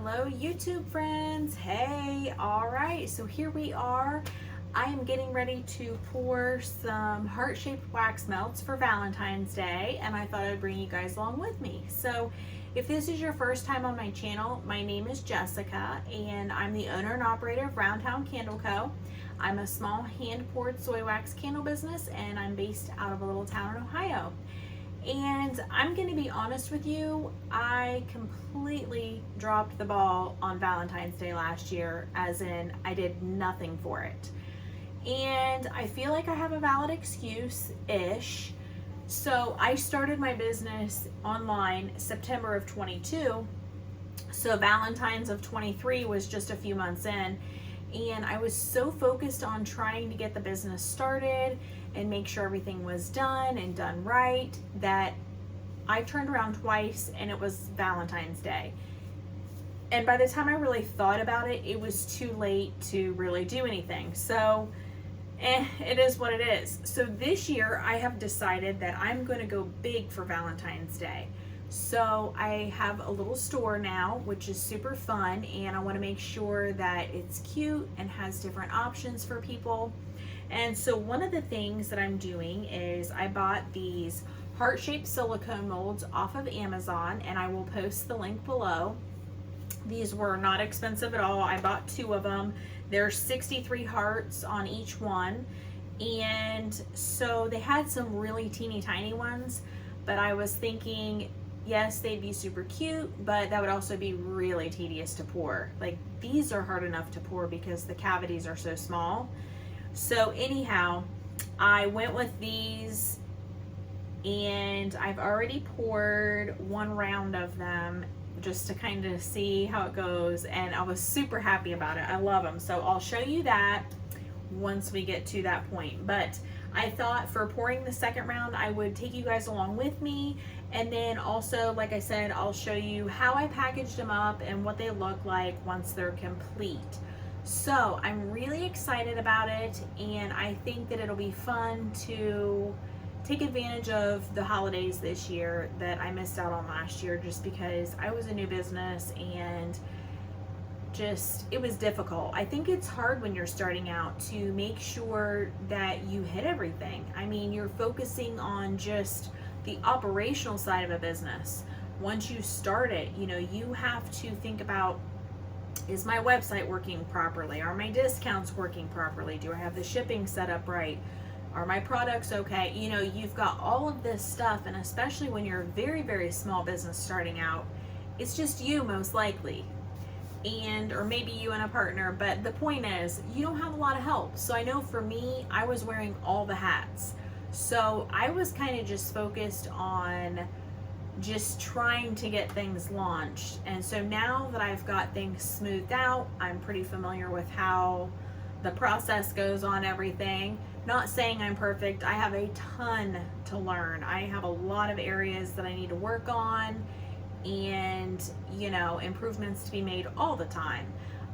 Hello YouTube friends. Hey, all right, so here we are. I am getting ready to pour some heart-shaped wax melts for Valentine's Day, and I thought I'd bring you guys along with me. So if this is your first time on my channel, my name is Jessica and I'm the owner and operator of Round Town Candle Co. I'm a small hand-poured soy wax candle business and I'm based out of a little town in Ohio. And I'm gonna be honest with you, I completely dropped the ball on Valentine's Day last year, as in I did nothing for it. And I feel like I have a valid excuse-ish. So I started my business online September of 22. So Valentine's of 23 was just a few months in. And I was so focused on trying to get the business started and make sure everything was done and done right that I turned around twice and it was Valentine's Day. And by the time I really thought about it, it was too late to really do anything. So it is what it is. So this year I have decided that I'm going to go big for Valentine's Day. So I have a little store now, which is super fun, and I want to make sure that it's cute and has different options for people. And so one of the things that I'm doing is I bought these heart-shaped silicone molds off of Amazon, and I will post the link below. These were not expensive at all. I bought 2 of them. There's 63 hearts on each one. And so they had some really teeny tiny ones, but I was thinking, yes, they'd be super cute, but that would also be really tedious to pour. Like, these are hard enough to pour because the cavities are so small. So anyhow, I went with these and I've already poured 1 round of them just to kind of see how it goes, and I was super happy about it. I love them. So I'll show you that once we get to that point. But I thought for pouring the second round, I would take you guys along with me. And then also, like I said, I'll show you how I packaged them up and what they look like once they're complete. So I'm really excited about it, and I think that it'll be fun to take advantage of the holidays this year that I missed out on last year just because I was a new business and just it was difficult. I think it's hard when you're starting out to make sure that you hit everything. I mean, you're focusing on just the operational side of a business. Once you start it, you know, you have to think about, is my website working properly? Are my discounts working properly? Do I have the shipping set up right? Are my products okay? You know, you've got all of this stuff, and especially when you're a very, very small business starting out, it's just you most likely. And or maybe you and a partner, but the point is you don't have a lot of help. So I know for me, I was wearing all the hats. So I was kind of just focused on just trying to get things launched. And so now that I've got things smoothed out, I'm pretty familiar with how the process goes on everything. Not saying I'm perfect. I have a ton to learn. I have a lot of areas that I need to work on and, you know, improvements to be made all the time.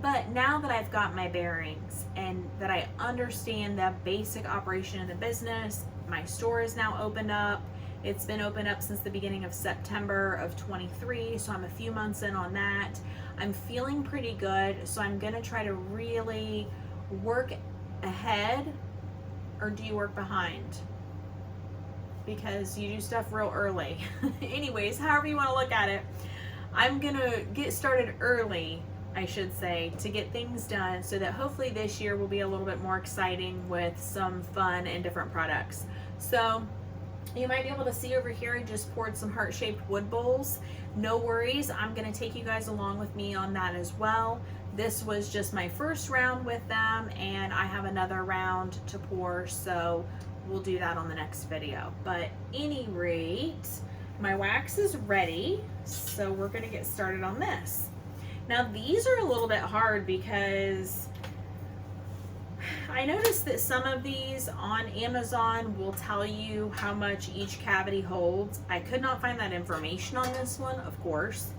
But now that I've got my bearings and that I understand the basic operation of the business, my store is now opened up. It's been opened up since the beginning of September of 23, so I'm a few months in on that. I'm feeling pretty good, so I'm gonna try to really work ahead, or do you work behind? Because you do stuff real early. Anyways, however you want to look at it, I'm gonna get started early, I should say, to get things done so that hopefully this year will be a little bit more exciting with some fun and different products. So you might be able to see over here, I just poured some heart-shaped wood bowls. No worries, I'm gonna take you guys along with me on that as well. This was just my first round with them, and I have another round to pour, so we'll do that on the next video. But any rate, my wax is ready, so we're gonna get started on this. Now these are a little bit hard because I noticed that some of these on Amazon will tell you how much each cavity holds. I could not find that information on this one, of course.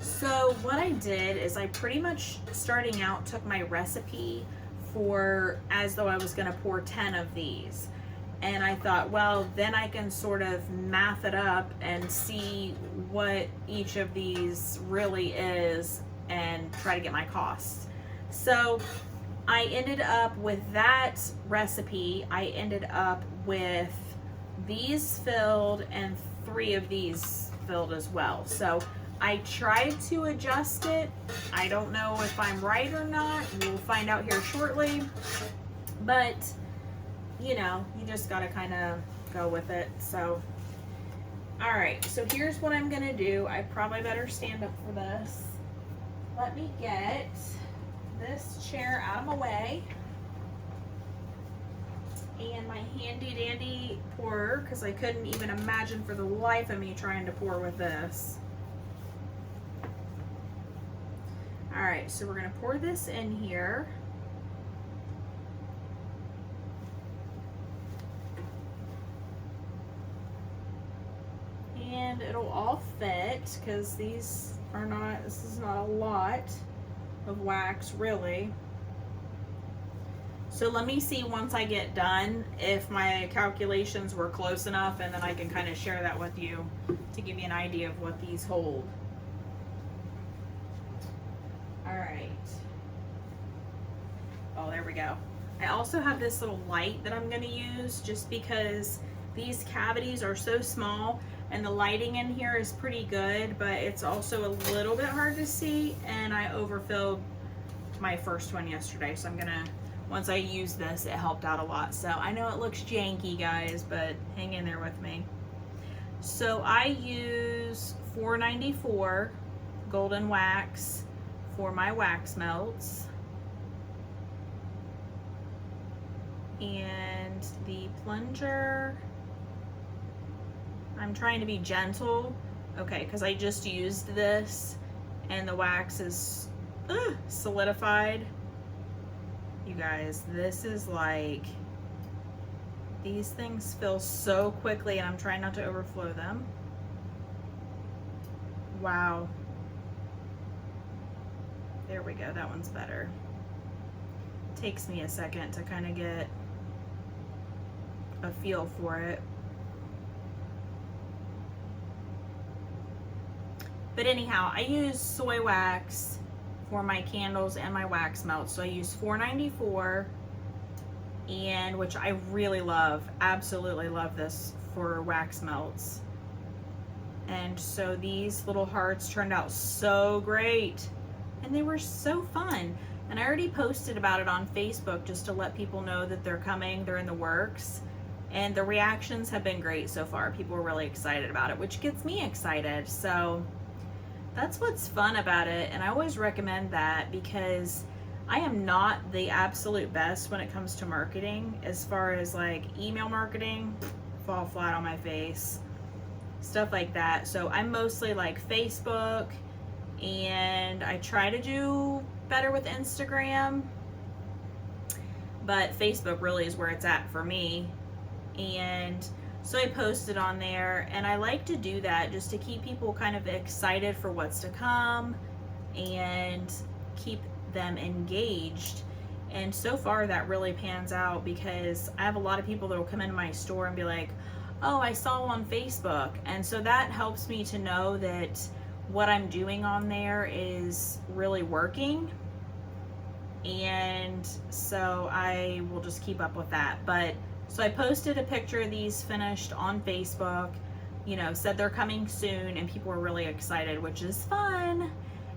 So what I did is I pretty much, starting out, took my recipe for as though I was gonna pour 10 of these. And I thought, well, then I can sort of math it up and see what each of these really is and try to get my costs. So I ended up with that recipe. I ended up with these filled and 3 of these filled as well. So I tried to adjust it. I don't know if I'm right or not. We'll find out here shortly. But, you know, you just gotta kind of go with it. So, all right, so here's what I'm gonna do. I probably better stand up for this. Let me get this chair out of my way and my handy dandy pourer, because I couldn't even imagine for the life of me trying to pour with this. All right, so we're gonna pour this in here. And it'll all fit, because this is not a lot of wax really. So let me see once I get done if my calculations were close enough, and then I can kind of share that with you to give you an idea of what these hold. All right. Oh, there we go. I also have this little light that I'm going to use just because these cavities are so small and the lighting in here is pretty good, but it's also a little bit hard to see, and I overfilled my first one yesterday. So I'm gonna, once I use this, it helped out a lot. So I know it looks janky, guys, but hang in there with me. So I use $4.94 golden wax for my wax melts. And the plunger, I'm trying to be gentle, okay, because I just used this and the wax is solidified. You guys, this is like, these things fill so quickly, and I'm trying not to overflow them. Wow. There we go, that one's better. It takes me a second to kind of get a feel for it. But anyhow, I use soy wax for my candles and my wax melts. So I use $4.94, and which I really love, absolutely love this for wax melts. And so these little hearts turned out so great, and they were so fun. And I already posted about it on Facebook just to let people know that they're coming, they're in the works. And the reactions have been great so far. People are really excited about it, which gets me excited. So that's what's fun about it, and I always recommend that because I am not the absolute best when it comes to marketing. As far as like email marketing, fall flat on my face, stuff like that. So I'm mostly like Facebook, and I try to do better with Instagram, but Facebook really is where it's at for me. And so I posted on there, and I like to do that just to keep people kind of excited for what's to come and keep them engaged. And so far that really pans out, because I have a lot of people that will come into my store and be like, oh, I saw on Facebook. And so that helps me to know that what I'm doing on there is really working. And so I will just keep up with that. But so I posted a picture of these finished on Facebook, you know, said they're coming soon, and people were really excited, which is fun.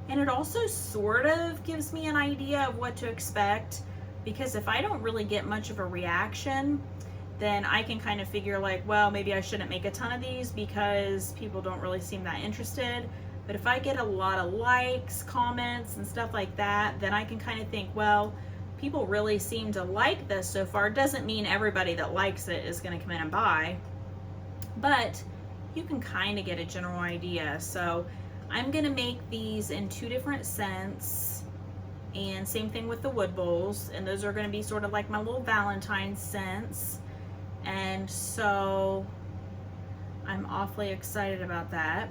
And it also sort of gives me an idea of what to expect, because if I don't really get much of a reaction, then I can kind of figure like, well, maybe I shouldn't make a ton of these because people don't really seem that interested. But if I get a lot of likes, comments, and stuff like that, then I can kind of think, well, people really seem to like this so far. Doesn't mean everybody that likes it is going to come in and buy, but you can kind of get a general idea. So I'm going to make these in 2 different scents, and same thing with the wood bowls, and those are going to be sort of like my little Valentine scents. And so I'm awfully excited about that.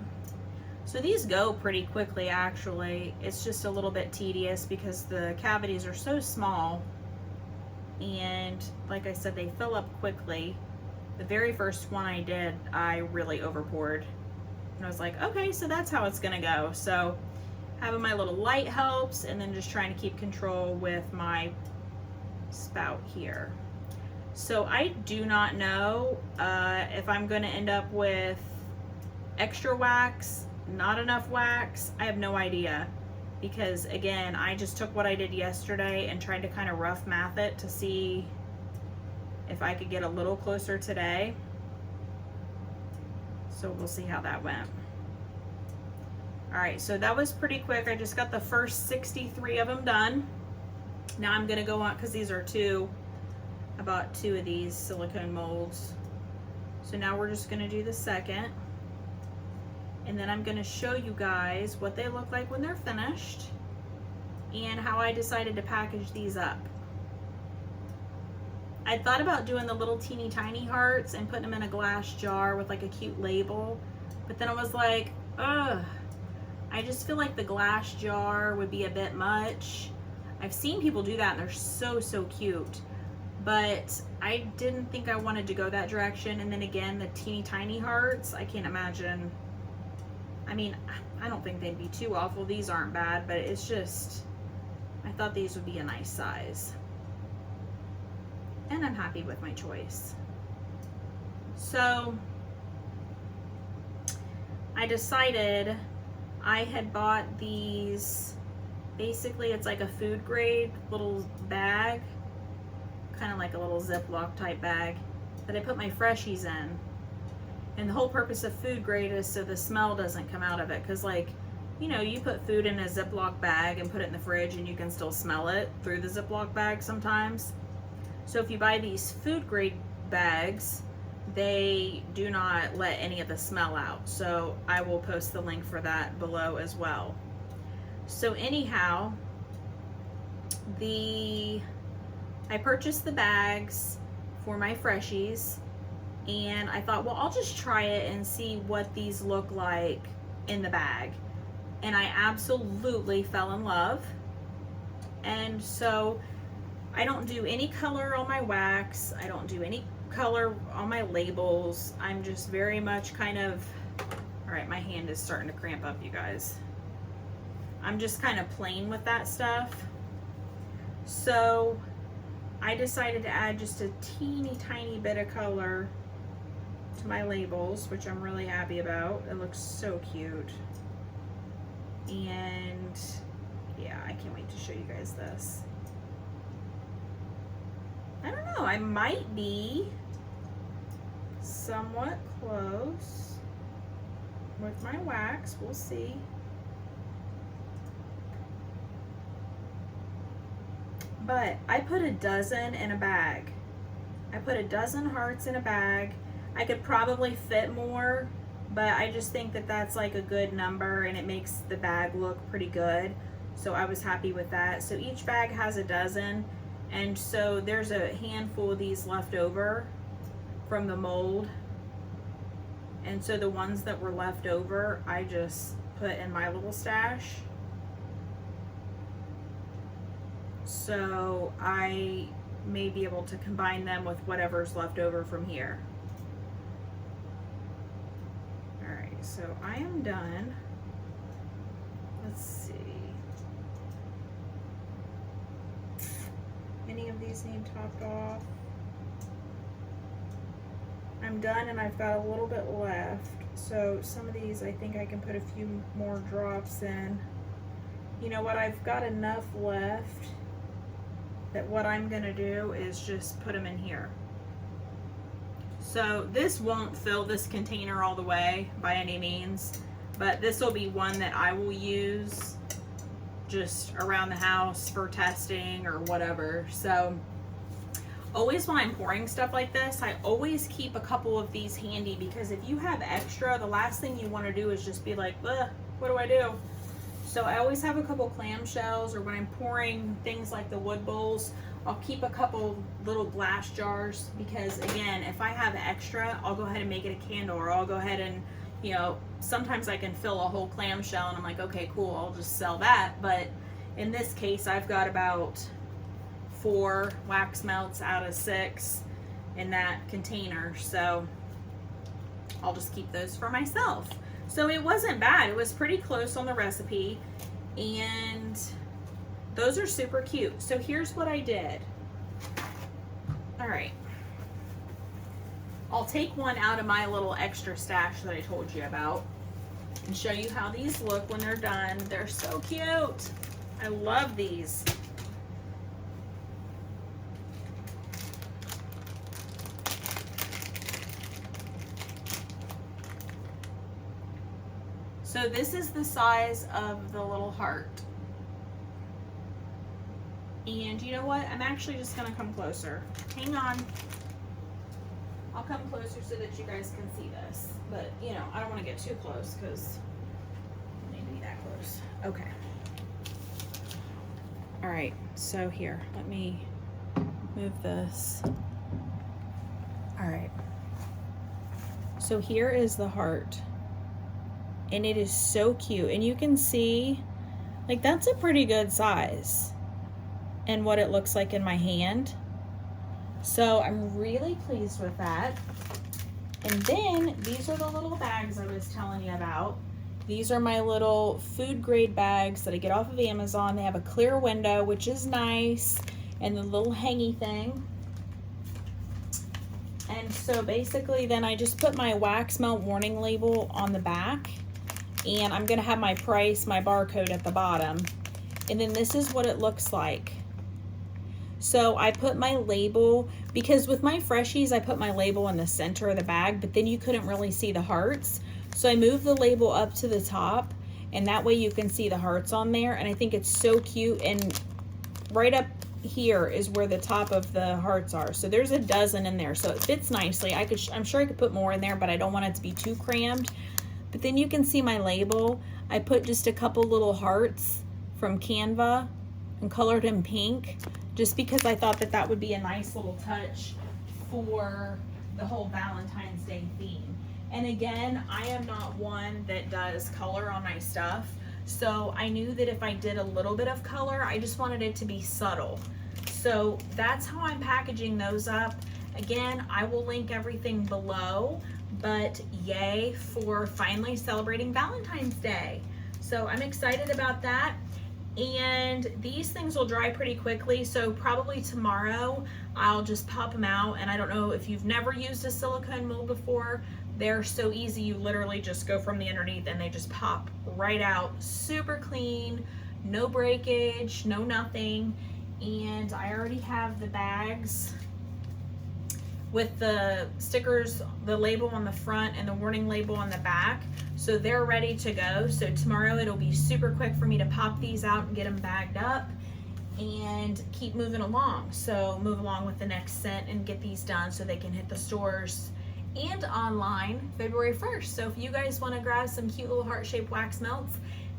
So these go pretty quickly, actually. It's just a little bit tedious because the cavities are so small, and like I said, they fill up quickly. The very first one I did, I really over poured, and I was like, okay, so that's how it's gonna go. So Having my little light helps, and then just trying to keep control with my spout here. So I do not know if I'm going to end up with extra wax, not enough wax. I have no idea, because again, I just took what I did yesterday and tried to kind of rough math it to see if I could get a little closer today. So we'll see how that went. All right, so that was pretty quick. I just got the first 63 of them done. Now I'm gonna go on, because these are I bought 2 of these silicone molds. So now we're just gonna do the second. And then I'm gonna show you guys what they look like when they're finished and how I decided to package these up. I thought about doing the little teeny tiny hearts and putting them in a glass jar with like a cute label, but then I was like, ugh, I just feel like the glass jar would be a bit much. I've seen people do that and they're so cute, but I didn't think I wanted to go that direction. And then again, the teeny tiny hearts, I can't imagine. I mean, I don't think they'd be too awful. These aren't bad, but it's just, I thought these would be a nice size. And I'm happy with my choice. So I decided, I had bought these, basically it's like a food grade little bag, kind of like a little Ziploc type bag that I put my freshies in. And the whole purpose of food grade is so the smell doesn't come out of it, because like, you know, you put food in a Ziploc bag and put it in the fridge and you can still smell it through the Ziploc bag sometimes. So if you buy these food grade bags, they do not let any of the smell out. So I will post the link for that below as well. So anyhow, I purchased the bags for my freshies, and I thought, well, I'll just try it and see what these look like in the bag. And I absolutely fell in love. And so I don't do any color on my wax. I don't do any color on my labels. I'm just very much kind of, all right, my hand is starting to cramp up, you guys. I'm just kind of plain with that stuff. So I decided to add just a teeny tiny bit of color to my labels, which I'm really happy about. It looks so cute. And yeah, I can't wait to show you guys this. I don't know, I might be somewhat close with my wax. We'll see. But I put a dozen in a bag. I put a dozen hearts in a bag. I could probably fit more, but I just think that that's like a good number and it makes the bag look pretty good. So I was happy with that. So each bag has a dozen, and so there's a handful of these left over from the mold. And so the ones that were left over, I just put in my little stash. So I may be able to combine them with whatever's left over from here. All right, so I am done. Let's see. Any of these need topped off? I'm done, and I've got a little bit left. So some of these, I think I can put a few more drops in. You know what, I've got enough left that what I'm gonna do is just put them in here. So this won't fill this container all the way by any means, but this will be one that I will use just around the house for testing or whatever. So always when I'm pouring stuff like this, I always keep a couple of these handy, because if you have extra, the last thing you want to do is just be like, ugh, what do I do? So I always have a couple clamshells, or when I'm pouring things like the wood bowls, I'll keep a couple little glass jars, because again, if I have extra, I'll go ahead and make it a candle, or I'll go ahead and, you know, sometimes I can fill a whole clamshell and I'm like, okay, cool, I'll just sell that. But in this case, I've got about 4 wax melts out of 6 in that container, so I'll just keep those for myself. So it wasn't bad. It was pretty close on the recipe, And those are super cute. So here's what I did. All right. I'll take one out of my little extra stash that I told you about and show you how these look when they're done. They're so cute. I love these. So this is the size of the little heart. And you know what? I'm actually just gonna come closer. Hang on. I'll come closer so that you guys can see this. But you know, I don't wanna get too close because maybe that close. Okay. All right, so here, let me move this. All right. So here is the heart. And it is so cute. And you can see, like, that's a pretty good size and what it looks like in my hand. So I'm really pleased with that. And then these are the little bags I was telling you about. These are my little food grade bags that I get off of Amazon. They have a clear window, which is nice, and the little hangy thing. And so basically then I just put my wax melt warning label on the back, and I'm gonna have my price, my barcode at the bottom. And then this is what it looks like. So I put my label, because with my Freshies, I put my label in the center of the bag, but then you couldn't really see the hearts. So I moved the label up to the top, and that way you can see the hearts on there. And I think it's so cute. And right up here is where the top of the hearts are. So there's a dozen in there, so it fits nicely. I'm sure I could put more in there, but I don't want it to be too crammed. But then you can see my label. I put just a couple little hearts from Canva and colored in pink, just because I thought that that would be a nice little touch for the whole Valentine's Day theme. And again, I am not one that does color on my stuff. So I knew that if I did a little bit of color, I just wanted it to be subtle. So that's how I'm packaging those up. Again, I will link everything below, but yay for finally celebrating Valentine's Day. So I'm excited about that. And these things will dry pretty quickly, so probably tomorrow I'll just pop them out. And I don't know if you've never used a silicone mold before, they're so easy. You literally just go from the underneath and they just pop right out, super clean, no breakage, no nothing. And I already have the bags with the stickers, the label on the front and the warning label on the back. So they're ready to go. So tomorrow it'll be super quick for me to pop these out and get them bagged up and keep moving along. So move along with the next scent and get these done so they can hit the stores and online February 1st. So if you guys want to grab some cute little heart-shaped wax melts,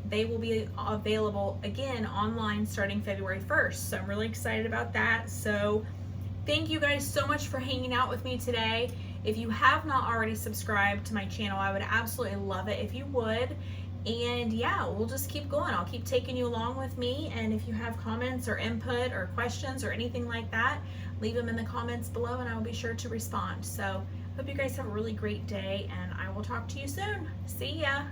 they will be available again online starting February 1st. So I'm really excited about that. So thank you guys so much for hanging out with me today. If you have not already subscribed to my channel, I would absolutely love it if you would. And yeah, we'll just keep going. I'll keep taking you along with me. And if you have comments or input or questions or anything like that, leave them in the comments below and I will be sure to respond. So hope you guys have a really great day and I will talk to you soon. See ya.